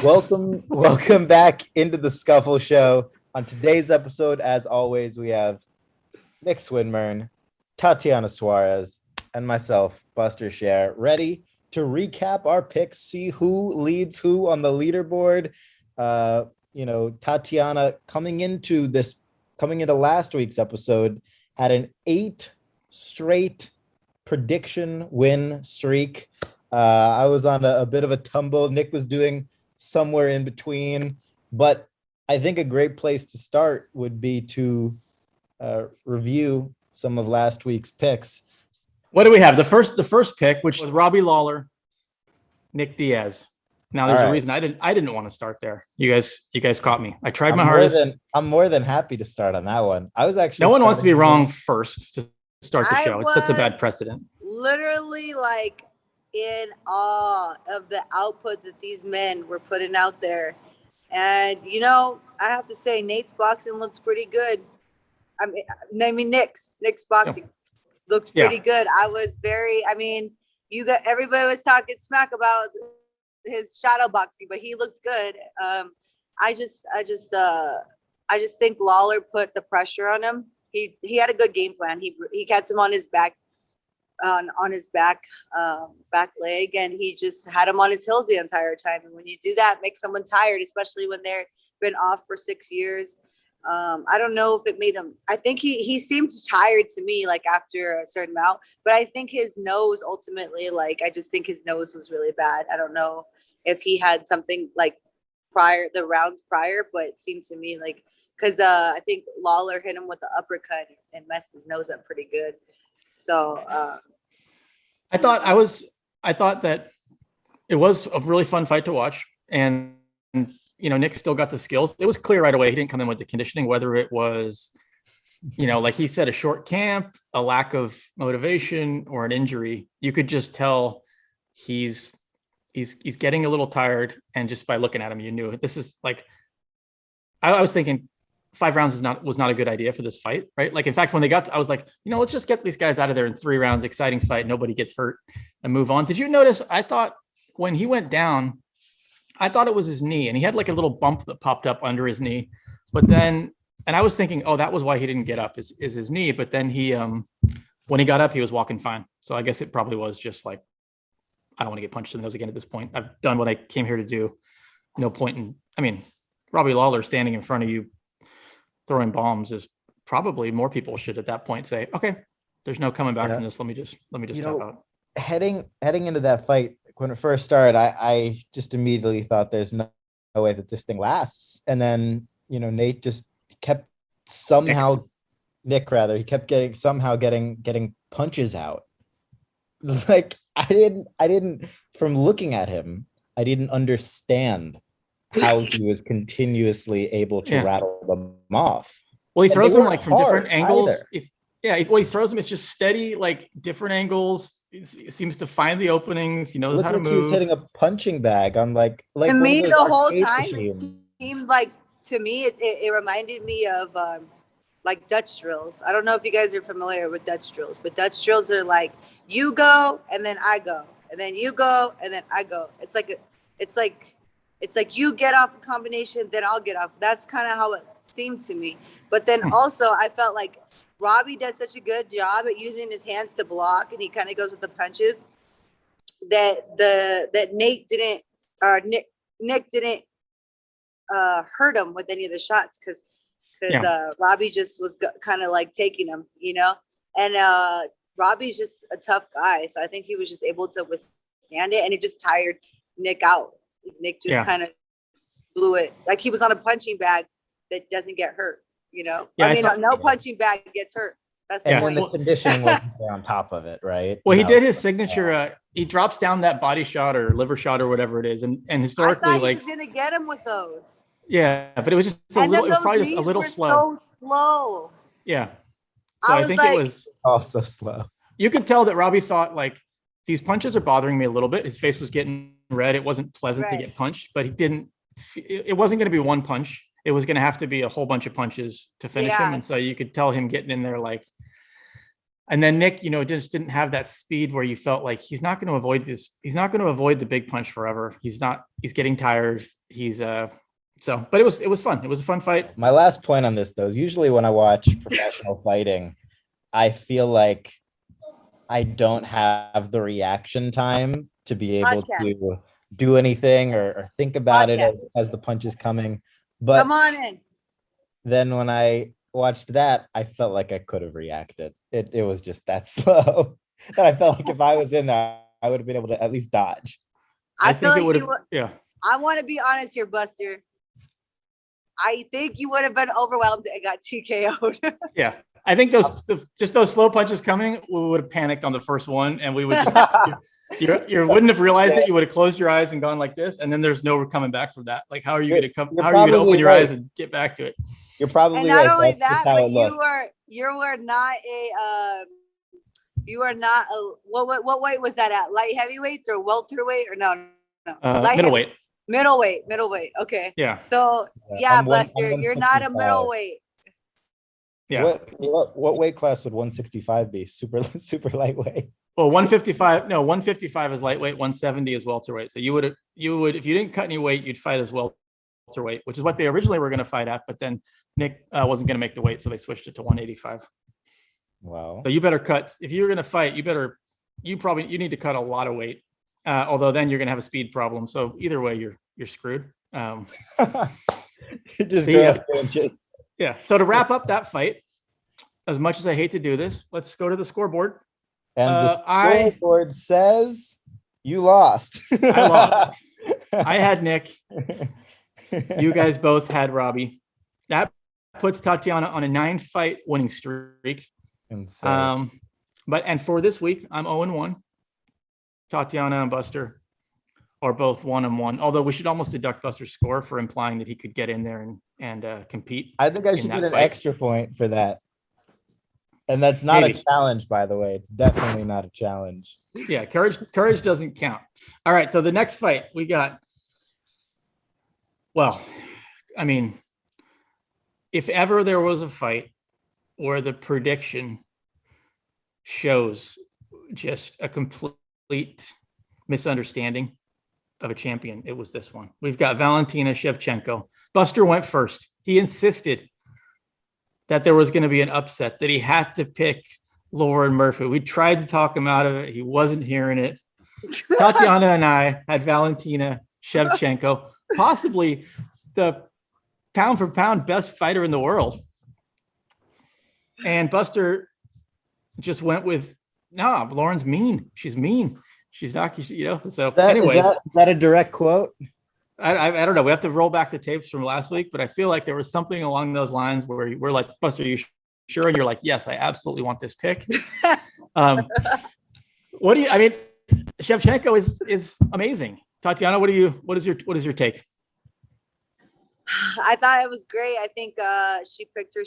Welcome back into the Scuffle Show. On today's episode, as always, we have Nick Swinmurn, Tatiana Suarez, and myself, Buster Scher, ready to recap our picks, see who leads who on the leaderboard. Tatiana coming into last week's episode had an 8 straight prediction win streak. I was on a bit of a tumble. Nick was doing somewhere in between, but I think a great place to start would be to review some of last week's picks. What do we have? The first pick, which was Robbie Lawler, Nick Diaz. Now there's a reason I didn't want to start there. You guys caught me. I tried my hardest. I'm more than happy to start on that one. I was actually no one wants to be wrong first to start the show. It sets a bad precedent. Literally like in awe of the output that these men were putting out there. And, I have to say, Nate's boxing looked pretty good. Nick's boxing looked pretty good. Everybody was talking smack about his shadow boxing, but he looked good. I just think Lawler put the pressure on him. He had a good game plan. He kept him on his back, back leg, and he just had him on his heels the entire time. And when you do that, it makes someone tired, especially when they've been off for 6 years. I don't know if it made him. I think he seemed tired to me, like after a certain amount. But I think his nose ultimately, I just think his nose was really bad. I don't know if he had something like the rounds prior, but it seemed to me like because I think Lawler hit him with the uppercut and messed his nose up pretty good. So I thought that it was a really fun fight to watch, and Nick still got the skills. It was clear right away he didn't come in with the conditioning, whether it was like he said, a short camp, a lack of motivation, or an injury. You could just tell he's getting a little tired, and just by looking at him, you knew this is like I was thinking 5 rounds was not a good idea for this fight, right? Like, in fact, when I was like, let's just get these guys out of there in 3 rounds, exciting fight, nobody gets hurt, and move on. Did you notice? I thought when he went down, I thought it was his knee, and he had like a little bump that popped up under his knee. But then, and I was thinking, that was why he didn't get up is his knee. But then when he got up, he was walking fine. So I guess it probably was just like, I don't want to get punched in the nose again at this point. I've done what I came here to do. No point in, Robbie Lawler standing in front of you throwing bombs is probably more people should at that point say, okay, there's no coming back from this. Let me just step out. Heading into that fight, when it first started, I just immediately thought there's no way that this thing lasts. And then, Nate just kept Nick he kept getting punches out. Like I didn't from looking at him, I didn't understand how he was continuously able to rattle them off. Well, he throws them like from different angles. He throws them. It's just steady, like different angles. He seems to find the openings. He knows how to move. He was hitting a punching bag on like to me the whole time. It seemed like to me it reminded me of like Dutch drills. I don't know if you guys are familiar with Dutch drills, but Dutch drills are like you go and then I go, and then you go and then I go. It's like you get off a combination, then I'll get off. That's kind of how it seemed to me. But then also I felt like Robbie does such a good job at using his hands to block, and he kind of goes with the punches that Nick didn't hurt him with any of the shots because Robbie just was kind of like taking him, and Robbie's just a tough guy. So I think he was just able to withstand it, and it just tired Nick out. Nick just kind of blew it. Like he was on a punching bag that doesn't get hurt, no punching bag gets hurt. That's the point. The conditioning wasn't there on top of it, right? Well, he did his signature. He drops down that body shot or liver shot or whatever it is, and historically, I thought he was gonna get him with those. Yeah, but it was just a little. It was probably just a little slow. So slow. Yeah. So I think it was so slow. You could tell that Robbie thought like these punches are bothering me a little bit. His face was getting red. It wasn't pleasant to get punched, but he didn't. It wasn't going to be one punch. It was going to have to be a whole bunch of punches to finish him. And so you could tell him getting in there like, And then Nick, just didn't have that speed where you felt like he's not going to avoid this. He's not going to avoid the big punch forever. He's getting tired. But it was fun. It was a fun fight. My last point on this, though, is usually when I watch professional fighting, I feel like I don't have the reaction time to be able to do anything or think about it as the punch is coming. But come on in. Then when I watched that, I felt like I could have reacted. It was just that slow. And I felt like if I was in there, I would have been able to at least dodge. I feel think like it would have. Yeah. I want to be honest here, Buster. I think you would have been overwhelmed and got TKO'd. Yeah. I think those slow punches coming, we would have panicked on the first one, and we would just you wouldn't have realized it. You would have closed your eyes and gone like this, and then there's no coming back from that. Like, how are you going to come? How are you going to open your eyes and get back to it? You're probably and not only that, but you were not what weight was that at? Light heavyweights or welterweight or no? Middleweight. Okay. Yeah. So yeah, Buster, you're not a middleweight. Yeah. What weight class would 165 be? Super lightweight. Well, 155. No, 155 is lightweight. 170 is welterweight. So you would if you didn't cut any weight, you'd fight as welterweight, which is what they originally were going to fight at. But then Nick wasn't going to make the weight, so they switched it to 185. Wow. So you better cut if you're going to fight. You need to cut a lot of weight. Although then you're going to have a speed problem. So either way, you're screwed. Just go inches. Yeah. So to wrap up that fight, as much as I hate to do this, let's go to the scoreboard. And the scoreboard says you lost. I lost. I had Nick. You guys both had Robbie. That puts Tatiana on a 9-fight winning streak. And so, and for this week, I'm 0-1. Tatiana and Buster are both 1-1. Although we should almost deduct Buster's score for implying that he could get in there and compete. I think I should get an extra point for that. And that's not a challenge, by the way. It's definitely not a challenge. Yeah, courage doesn't count. All right, so the next fight we got. Well, I mean, if ever there was a fight where the prediction shows just a complete misunderstanding of a champion, it was this one. We've got Valentina Shevchenko. Buster went first. He insisted that there was going to be an upset, that he had to pick Lauren Murphy. We tried to talk him out of it. He wasn't hearing it. Tatiana and I had Valentina Shevchenko, possibly the pound for pound best fighter in the world. And Buster just went with, Lauren's mean. She's mean. She's not, so anyways. Is that a direct quote? I don't know. We have to roll back the tapes from last week, but I feel like there was something along those lines where we're like, Buster, are you sure? And you're like, yes, I absolutely want this pick. Shevchenko is amazing. Tatiana, what is your take? I thought it was great. I think she picked her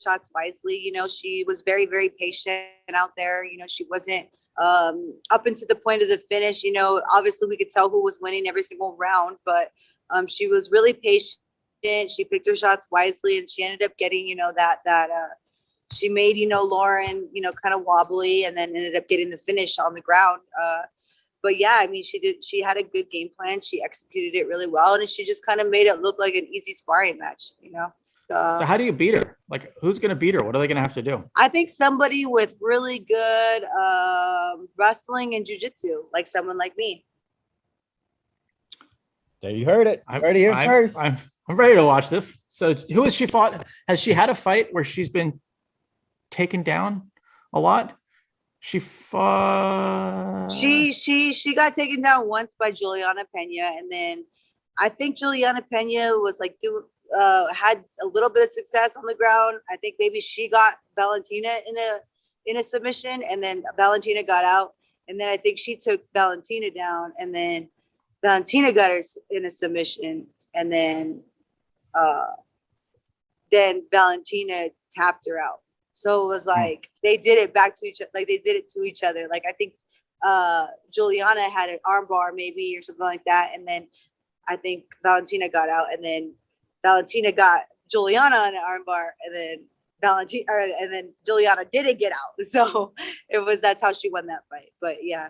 shots wisely. She was very, very patient out there. She wasn't up into the point of the finish. Obviously we could tell who was winning every single round, but she was really patient. She picked her shots wisely, and she ended up getting, that she made, Lauren, kind of wobbly, and then ended up getting the finish on the ground. But yeah, I mean, she had a good game plan. She executed it really well, and she just kind of made it look like an easy sparring match, So how do you beat her? Like, who's going to beat her? What are they going to have to do? I think somebody with really good wrestling and jiu-jitsu, like someone like me. There you heard it. I'm ready here first. I'm ready to watch this. So who has she fought? Has she had a fight where she's been taken down a lot? She fought. She got taken down once by Juliana Pena, and then I think Juliana Pena was like had a little bit of success on the ground. I think maybe she got Valentina in a submission, and then Valentina got out, and then I think she took Valentina down, and then Valentina got her in a submission, and then Valentina tapped her out. So it was like they did it back to each other, like they did it to each other. Like I think Juliana had an armbar maybe or something like that, and then I think Valentina got out, and then Valentina got Juliana on an armbar, and then Valentina, and then Juliana didn't get out. So that's how she won that fight. But yeah.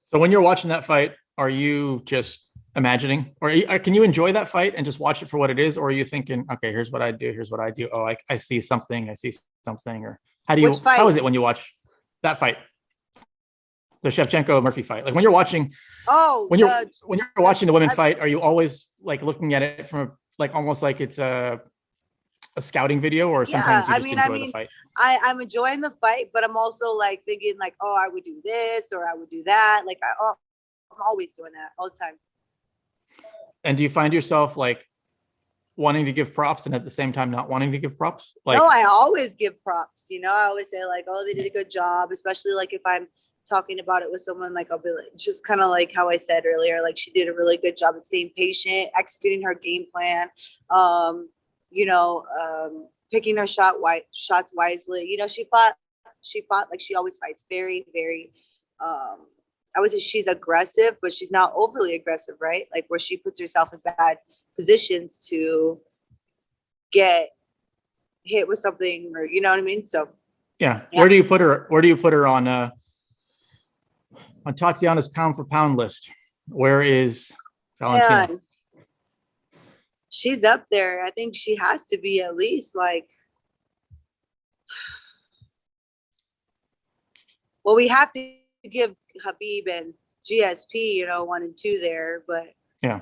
So when you're watching that fight, are you just imagining, or can you enjoy that fight and just watch it for what it is? Or are you thinking, okay, here's what I do. Here's what I do. Oh, I see something. I see something. Or how is it when you watch that fight? The Shevchenko Murphy fight. Like when you're watching, when you're watching the women fight, are you always like looking at it from like almost like it's a scouting video, or sometimes you just enjoy the fight? I'm enjoying the fight, but I'm also like thinking like, oh, I would do this or I would do that. Like I'm always doing that all the time. And do you find yourself like wanting to give props and at the same time not wanting to give props? Like, no, I always give props. You know, I always say like, oh, they did a good job, especially like if I'm talking about it with someone, like I'll be like, just kind of like how I said earlier, like she did a really good job at staying patient, executing her game plan, picking her shots wisely. You know, she fought like she always fights, very, very, I would say she's aggressive, but she's not overly aggressive, right? Like where she puts herself in bad positions to get hit with something, or you know what I mean? So yeah. Where do you put her on Tatiana's pound for pound list? Where is Valentina? Man, she's up there. I think she has to be at least like, well, we have to give Habib and GSP, 1 and 2 there, but yeah,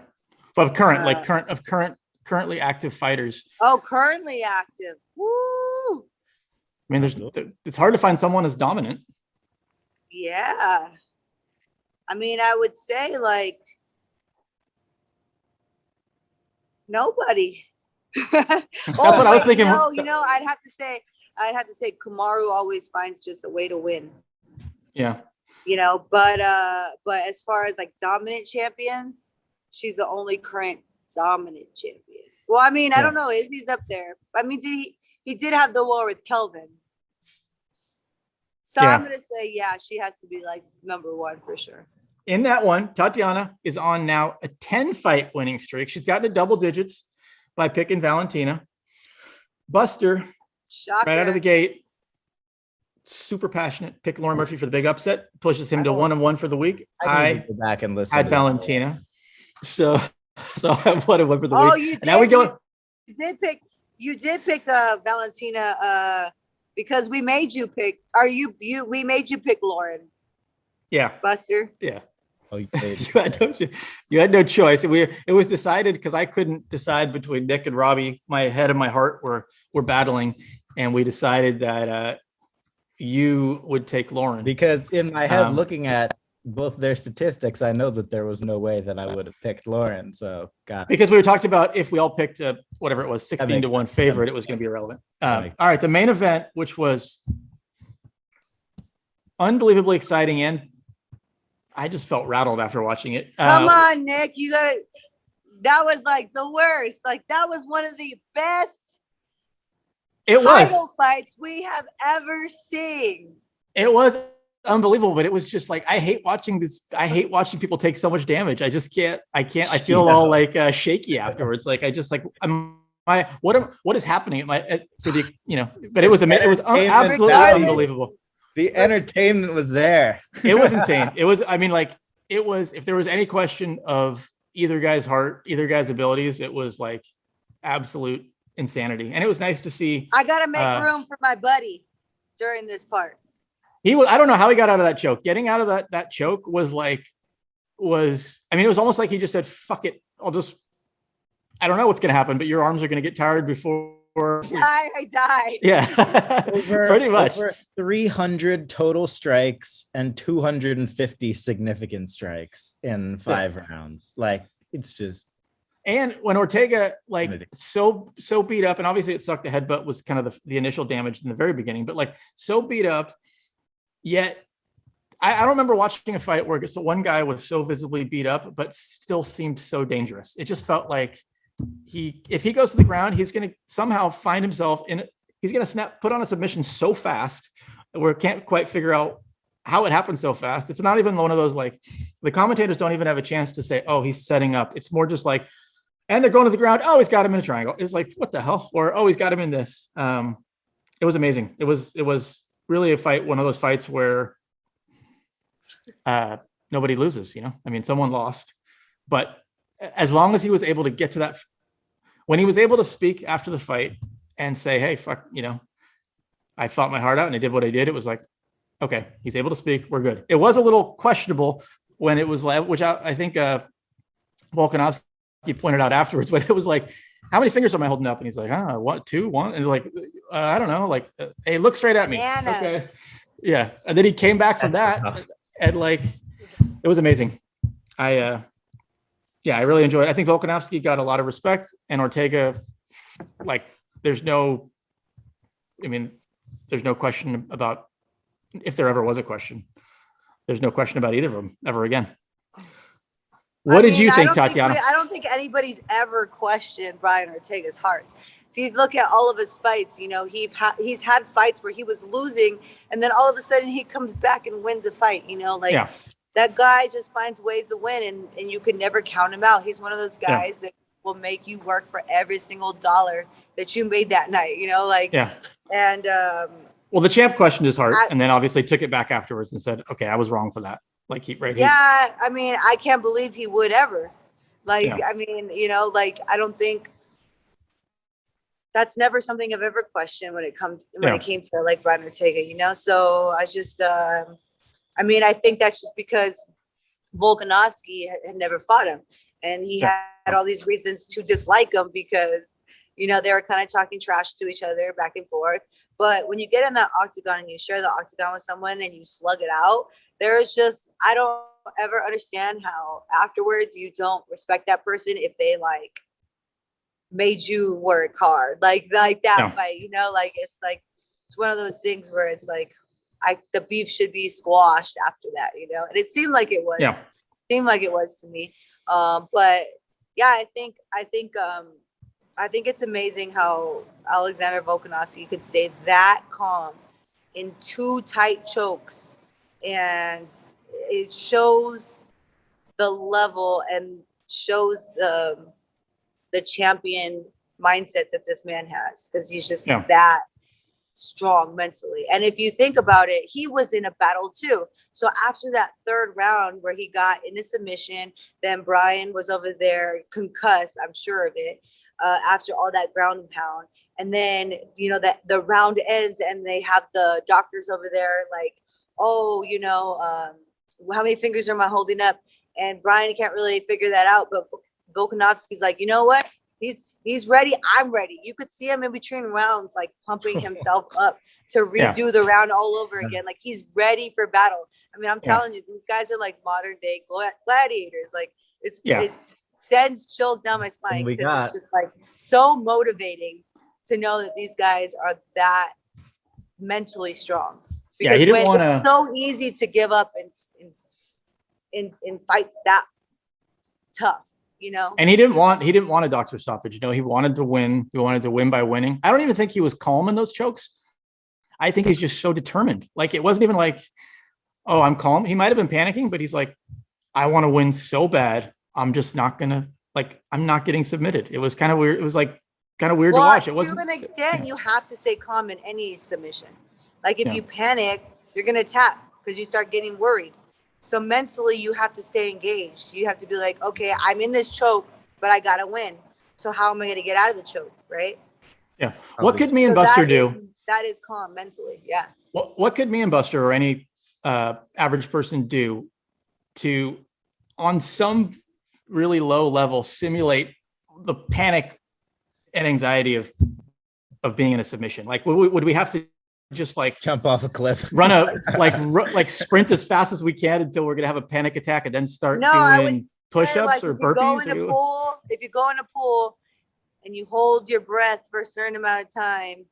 but currently active fighters. Oh, currently active. Woo! I mean, it's hard to find someone as dominant. Yeah. I mean, I would say like nobody. That's what I was thinking. I'd have to say Kamaru always finds just a way to win. Yeah. But as far as like dominant champions, she's the only current dominant champion. Well, I mean, I don't know. Izzy's up there. I mean, he did have the war with Kelvin. So I'm going to say, yeah, she has to be like number 1 for sure. In that one, Tatiana is on now a 10-fight winning streak. She's gotten to double digits by picking Valentina. Buster, shocker, right out of the gate, super passionate. Pick Lauren Murphy for the big upset. Pushes him to 1-1 for the week. I go back and listen. Had Valentina, so I wanted 1 for the week. Oh, you did. Now we go. You did pick Valentina because we made you pick. We made you pick Lauren. Yeah, Buster. Yeah. Oh, you had no choice. It was decided because I couldn't decide between Nick and Robbie. My head and my heart were battling, and we decided that you would take Lauren. Because in my head, looking at both their statistics, I know that there was no way that I would have picked Lauren. So because we were talked about if we all picked whatever it was, 16-1 favorite, it was going to be irrelevant. All right, the main event, which was unbelievably exciting, and I just felt rattled after watching it. Come on, Nick, that was like the worst. Like that was one of the best title fights we have ever seen. It was unbelievable, but it was just like, I hate watching people take so much damage. I just can't. I feel all like shaky afterwards. Like what is happening but it was absolutely unbelievable. The entertainment was there. It was insane. It was, if there was any question of either guy's heart, either guy's abilities, it was like absolute insanity. And it was nice to see. I got to make room for my buddy during this part. I don't know how he got out of that choke. Getting out of that choke it was almost like he just said, fuck it. I don't know what's going to happen, but your arms are going to get tired before I die. Yeah. Pretty much. Over 300 total strikes and 250 significant strikes in 5 rounds. Like it's just. And when Ortega so beat up, and obviously it sucked, the headbutt was kind of the initial damage in the very beginning, but like so beat up, yet I don't remember watching a fight where one guy was so visibly beat up, but still seemed so dangerous. It just felt like if he goes to the ground, he's going to somehow find himself he's going to put on a submission so fast that we can't quite figure out how it happened so fast. It's not even one of those, like the commentators don't even have a chance to say, oh, he's setting up. It's more just like, and they're going to the ground. Oh, he's got him in a triangle. It's like, what the hell? Or, oh, he's got him in this. It was amazing. It was really a fight, one of those fights where nobody loses, you know? I mean, someone lost, but as long as he was able to get to that, when he was able to speak after the fight and say, hey, fuck, you know, I fought my heart out and I did what I did, it was like, okay, he's able to speak, we're good. It was a little questionable when it was, which I think Volkanovski pointed out afterwards, but it was like, how many fingers am I holding up? And he's like, what, two, one? And like, I don't know, like, hey, look straight at me. Anna. Okay. Yeah. And then he came back from that and like, it was amazing. I really enjoyed it. I think Volkanovski got a lot of respect, and Ortega, like, there's no question about, if there ever was a question, there's no question about either of them ever again. What did you think, Tatiana? I don't think anybody's ever questioned Brian Ortega's heart. If you look at all of his fights, you know, he's had fights where he was losing, and then all of a sudden he comes back and wins a fight, you know, like that guy just finds ways to win, and you could never count him out. He's one of those guys that will make you work for every single dollar that you made that night, you know, like, and, well, the champ questioned his heart and then obviously took it back afterwards and said, okay, I was wrong for that. Like I mean, I can't believe he would ever. Like, I mean, you know, like, I don't think that's never something I've ever questioned when it came to like Brian Ortega, you know? So I just, I mean, I think that's just because Volkanovski had never fought him, and he had all these reasons to dislike him because, you know, they were kind of talking trash to each other back and forth. But when you get in that octagon and you share the octagon with someone and you slug it out, there's just, I don't ever understand how afterwards you don't respect that person if they like made you work hard, like that fight, you know, like it's one of those things where it's like, the beef should be squashed after that, you know, and it seemed like it was, to me. But yeah, I think it's amazing how Alexander Volkanovski could stay that calm in 2 tight chokes, and it shows the level and shows the champion mindset that this man has, because he's just that strong mentally. And if you think about it, he was in a battle too. So after that 3rd round where he got in a submission, then Brian was over there concussed, I'm sure of it, after all that ground and pound. And then, you know, that the round ends and they have the doctors over there like, oh, you know, how many fingers am I holding up? And Brian can't really figure that out. But Volkanovski's like, you know what? He's ready. I'm ready. You could see him in between rounds, like pumping himself up to redo the round all over again. Like he's ready for battle. I mean, I'm telling you, these guys are like modern day gladiators. Like it sends chills down my spine because it's just like so motivating to know that these guys are that mentally strong. Because he didn't want to. It's so easy to give up in fights that tough. You know, and he didn't want a doctor stoppage. You know, he wanted to win. He wanted to win by winning. I don't even think he was calm in those chokes. I think he's just so determined. Like it wasn't even like, oh, I'm calm. He might have been panicking, but he's like, I want to win so bad. I'm just not gonna I'm not getting submitted. It was kind of weird. It was like kind of weird to watch. It wasn't. To an extent, you have to stay calm in any submission. Like if you panic, you're gonna tap because you start getting worried. So mentally, you have to stay engaged. You have to be like, okay, I'm in this choke, but I gotta win. So how am I gonna get out of the choke, right? Yeah. What could me and Buster do? That is calm mentally. Yeah. What could me and Buster or any average person do to, on some really low level, simulate the panic and anxiety of being in a submission? Like, would we have to just like jump off a cliff, run like sprint as fast as we can until we're gonna have a panic attack, and then start doing push-ups or burpees? If you go in a pool and you hold your breath for a certain amount of time,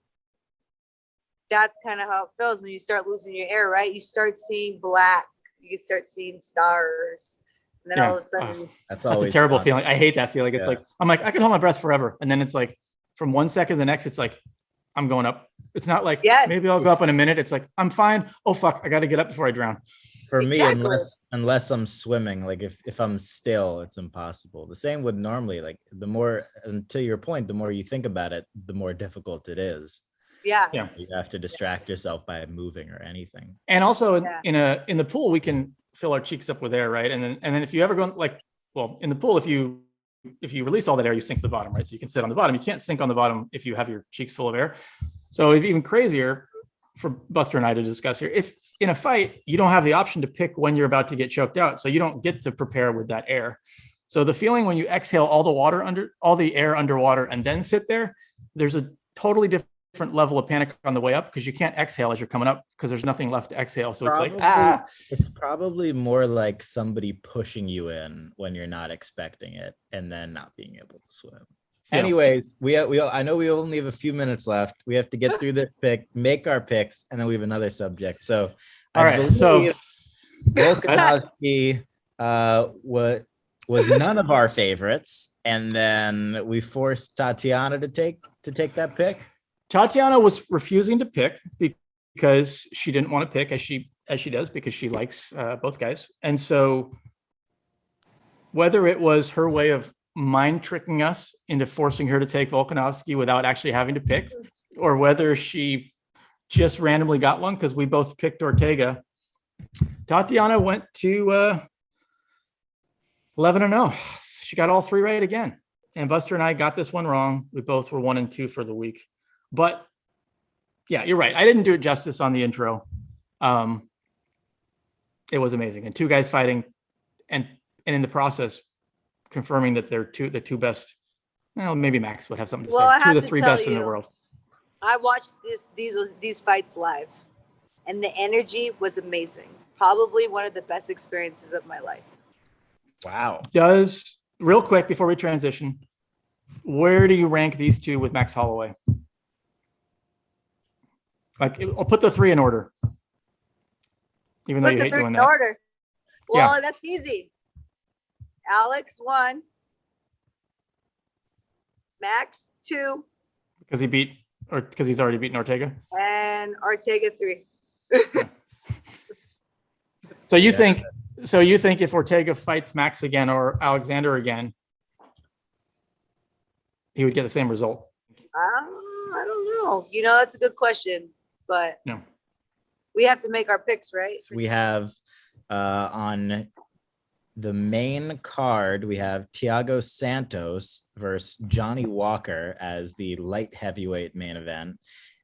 that's kind of how it feels when you start losing your air, right? You start seeing black, you start seeing stars, and then all of a sudden that's a terrible feeling. I hate that feeling. It's like I'm like I can hold my breath forever, and then it's like from 1 second to the next, it's like I'm going up. It's not like maybe I'll go up in a minute. It's like I'm fine. Oh fuck, I got to get up before I drown. For me, unless I'm swimming, like if I'm still, it's impossible. The same would normally, like the more, and to your point, the more you think about it, the more difficult it is. Yeah. Yeah. You have to distract yourself by moving or anything. And also Yeah. in the pool, we can fill our cheeks up with air, right? And then if you ever go in the pool, if you release all that air, you sink to the bottom, right? So you can sit on the bottom. You can't sink on the bottom if you have your cheeks full of air. So if even crazier for Buster and I to discuss here, if in a fight, you don't have the option to pick when you're about to get choked out. So you don't get to prepare with that air. So the feeling when you exhale all the air underwater and then sit there, there's a totally different level of panic on the way up because you can't exhale as you're coming up because there's nothing left to exhale. So it's It's probably more like somebody pushing you in when you're not expecting it and then not being able to swim. Yeah. Anyways, I know we only have a few minutes left. We have to get through this pick, make our picks, and then we have another subject. So all right. So Volkanovski was none of our favorites, and then we forced Tatiana to take that pick. Tatiana was refusing to pick because she didn't want to pick as she does because she likes both guys. And so whether it was her way of mind tricking us into forcing her to take Volkanovski without actually having to pick, or whether she just randomly got one because we both picked Ortega, Tatiana went to 11-0. She got all three right again. And Buster and I got this one wrong. We both were 1-2 for the week. But yeah, you're right. I didn't do it justice on the intro. It was amazing. And two guys fighting and in the process confirming that they're the two best. Well, maybe Max would have something to say. Two of the three best in the world. I watched these fights live, and the energy was amazing. Probably one of the best experiences of my life. Wow. Real quick before we transition, where do you rank these two with Max Holloway? Like, I'll put the three in order. Even though you hate doing that. Order. Well, that's easy. Alex 1, Max 2, because he's already beaten Ortega, and Ortega 3. So you think if Ortega fights Max again or Alexander again, he would get the same result? I don't know. That's a good question, but no. We have to make our picks, right? So we have on the main card, we have Thiago Santos versus Johnny Walker as the light heavyweight main event.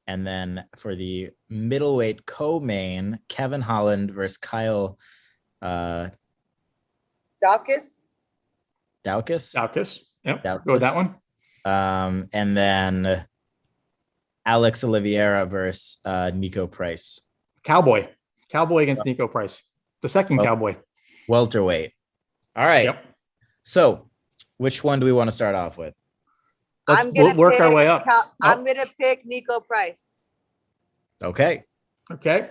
And then for the middleweight co-main, Kevin Holland versus Kyle Daukaus. Yep. Daukaus. Go with that one. And then Alex Oliveira versus Nico Price. Cowboy against Nico Price. The second Cowboy. Welterweight. All right. Yep. So which one do we want to start off with? We'll work our way up. I'm going to pick Nico Price. Okay.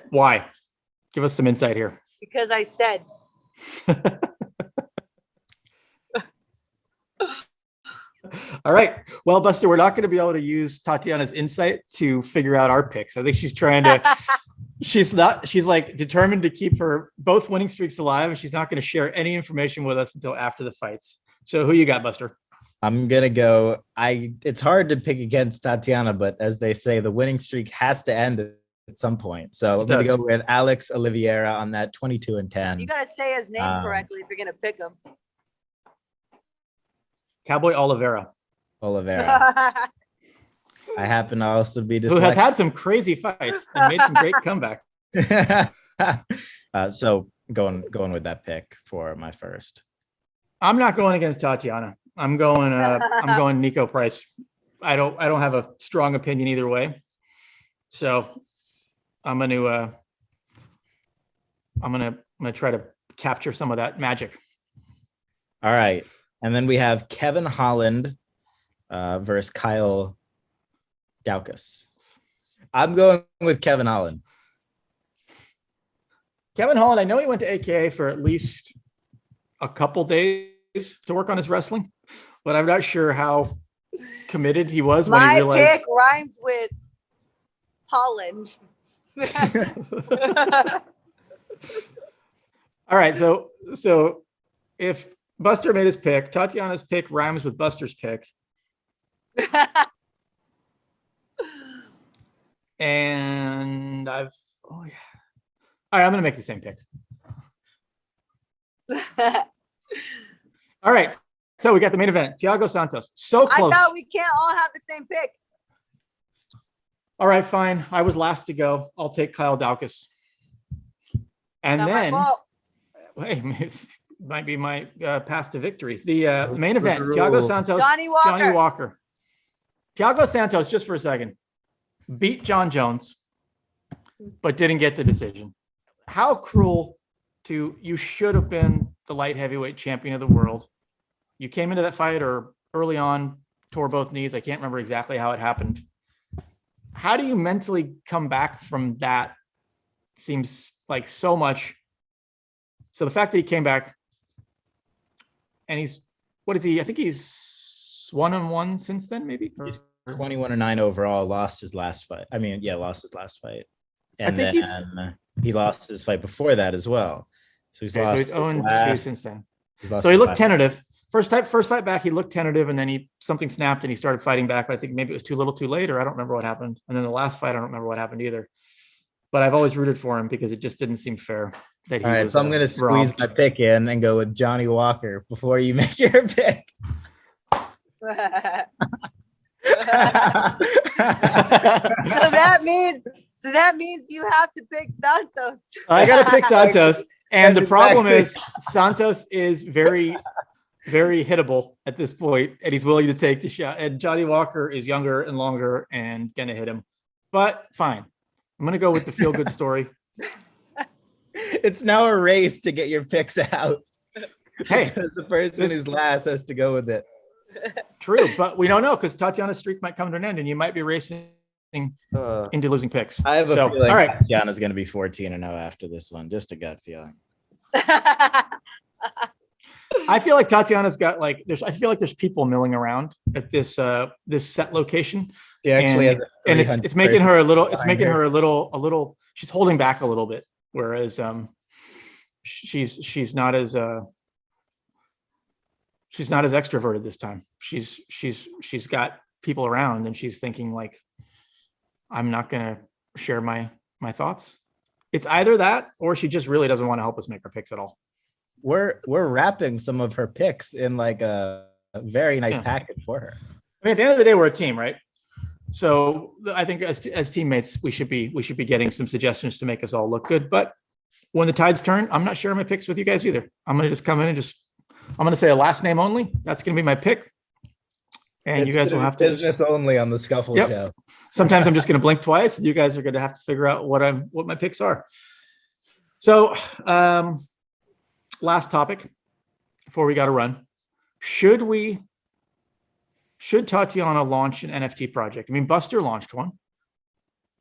Why? Give us some insight here. Because I said. All right. Well, Buster, we're not going to be able to use Tatiana's insight to figure out our picks. I think she's trying to, she's like determined to keep her both winning streaks alive. And she's not going to share any information with us until after the fights. So who you got, Buster? I'm going to go. It's hard to pick against Tatiana, but as they say, the winning streak has to end at some point. So I'm going to go with Alex Oliveira on that 22-10. You got to say his name correctly if you're going to pick him. Cowboy Oliveira. I happen to also be who has had some crazy fights and made some great comebacks. So going with that pick for my first. I'm not going against Tatiana. I'm going Nico Price. I don't have a strong opinion either way. So I'm gonna try to capture some of that magic. All right. And then we have Kevin Holland versus Kyle Daukaus. I'm going with Kevin Holland. Kevin Holland, I know he went to AKA for at least a couple days to work on his wrestling, but I'm not sure how committed he was when he realized. My pick rhymes with Holland. All right, so if Buster made his pick, Tatiana's pick rhymes with Buster's pick. And oh yeah. All right, I'm gonna make the same pick. All right. So we got the main event, Thiago Santos. So close. I thought we can't all have the same pick. All right, fine. I was last to go. I'll take Kyle Daukaus. And Not then, my fault. hey, might be my path to victory. The main event, Thiago Santos, Johnny Walker. Thiago Santos, just for a second, beat John Jones, but didn't get the decision. How cruel you should have been the light heavyweight champion of the world. You came into that fight or early on, tore both knees. I can't remember exactly how it happened. How do you mentally come back from that? Seems like so much. So the fact that he came back and what is he? I think he's 1-1 since then, maybe. He's 21-9 overall, lost his last fight. Lost his last fight. And then he lost his fight before that as well. So he's lost. So he's 0-2 since then. So he looked tentative. First fight back, he looked tentative, and then something snapped and he started fighting back. But I think maybe it was too little too late, or I don't remember what happened. And then the last fight, I don't remember what happened either. But I've always rooted for him because it just didn't seem fair that he was. So I'm going to squeeze my pick in and go with Johnny Walker before you make your pick. So that means you have to pick Santos. I got to pick Santos. And the problem is Santos is very, very hittable at this point, and he's willing to take the shot. And Johnny Walker is younger and longer and going to hit him. But fine. I'm going to go with the feel-good story. It's now a race to get your picks out. Hey, the person who's last has to go with it. True, but we don't know because Tatiana's streak might come to an end, and you might be racing into losing picks. I have a feeling all right. Tatiana's going to be 14-0 after this one. Just a gut feeling. I feel like Tatiana's got I feel like there's people milling around at this set location. She actually has it's making her a little. She's holding back a little bit, whereas she's not as extroverted this time. She's got people around, and she's thinking like, I'm not gonna share my thoughts. It's either that or she just really doesn't want to help us make our picks at all. We're wrapping some of her picks in like a very nice package for her. I mean, at the end of the day, we're a team, right? So I think as teammates, we should be getting some suggestions to make us all look good. But when the tides turn, I'm not sharing my picks with you guys either. I'm going to just come in and I'm going to say a last name only. That's going to be my pick. And you guys will have to business only on the Scuffle show. Sometimes I'm just going to blink twice, and you guys are going to have to figure out what my picks are. So, last topic before we got to run. Should Tatiana launch an NFT project? I mean, Buster launched one.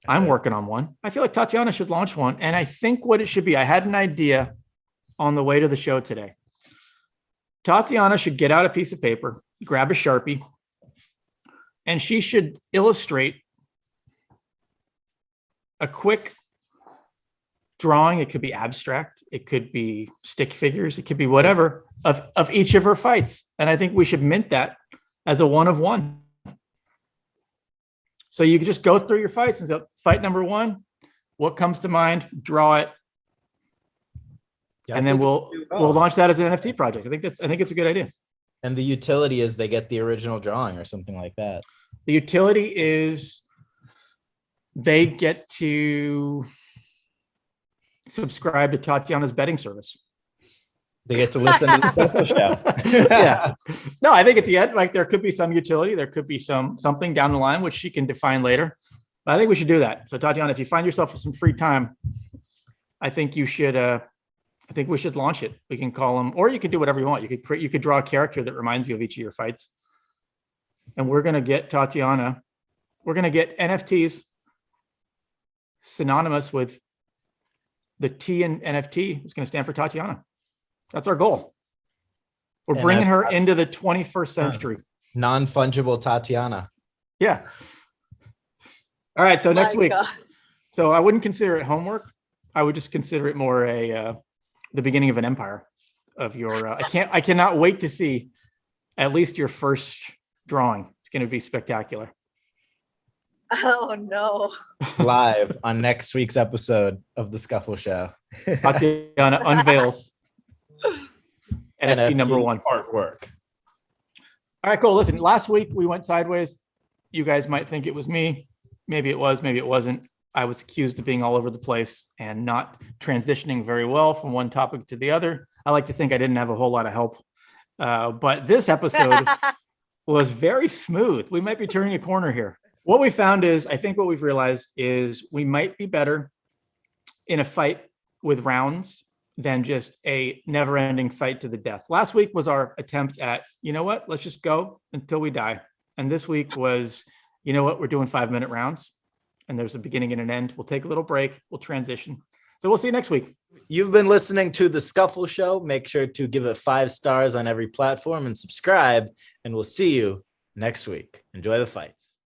I'm working on one. I feel like Tatiana should launch one. And I think what it should be, I had an idea on the way to the show today. Tatiana should get out a piece of paper, grab a Sharpie, and she should illustrate a quick drawing. It could be abstract. It could be stick figures. It could be whatever of each of her fights. And I think we should mint that as a 1-of-1. So you can just go through your fights and say, fight number 1, what comes to mind, draw it. Yeah, and then we'll launch that as an NFT project. I think it's a good idea. And the utility is they get the original drawing or something like that. The utility is they get to subscribe to Tatiana's betting service. They get to listen to the social show. Yeah. No, I think at the end, like there could be some utility. There could be something down the line, which she can define later. But I think we should do that. So Tatiana, if you find yourself with some free time, I think you should, I think we should launch it. We can call them, or you could do whatever you want. You could draw a character that reminds you of each of your fights. And we're going to get Tatiana, we're going to get NFTs synonymous with the T in NFT is going to stand for Tatiana. That's our goal. We're bringing her into the 21st century. Non-fungible Tatiana. Yeah. All right. So next week. So I wouldn't consider it homework. I would just consider it more the beginning of an empire of your, I cannot wait to see at least your first drawing. It's going to be spectacular. Oh no. live on next week's episode of the Scuffle Show. Tatiana unveils NFT number one artwork. All right, cool. Listen, last week we went sideways. You guys might think it was me. Maybe it was, maybe it wasn't. I was accused of being all over the place and not transitioning very well from one topic to the other. I like to think I didn't have a whole lot of help. But this episode was very smooth. We might be turning a corner here. What we found is, I think what we've realized is we might be better in a fight with rounds than just a never-ending fight to the death. Last week was our attempt at, you know what, let's just go until we die. And this week was, you know what, we're doing 5-minute rounds and there's a beginning and an end. We'll take a little break. We'll transition. So we'll see you next week. You've been listening to The Scuffle Show. Make sure to give it 5 stars on every platform and subscribe, and we'll see you next week. Enjoy the fights.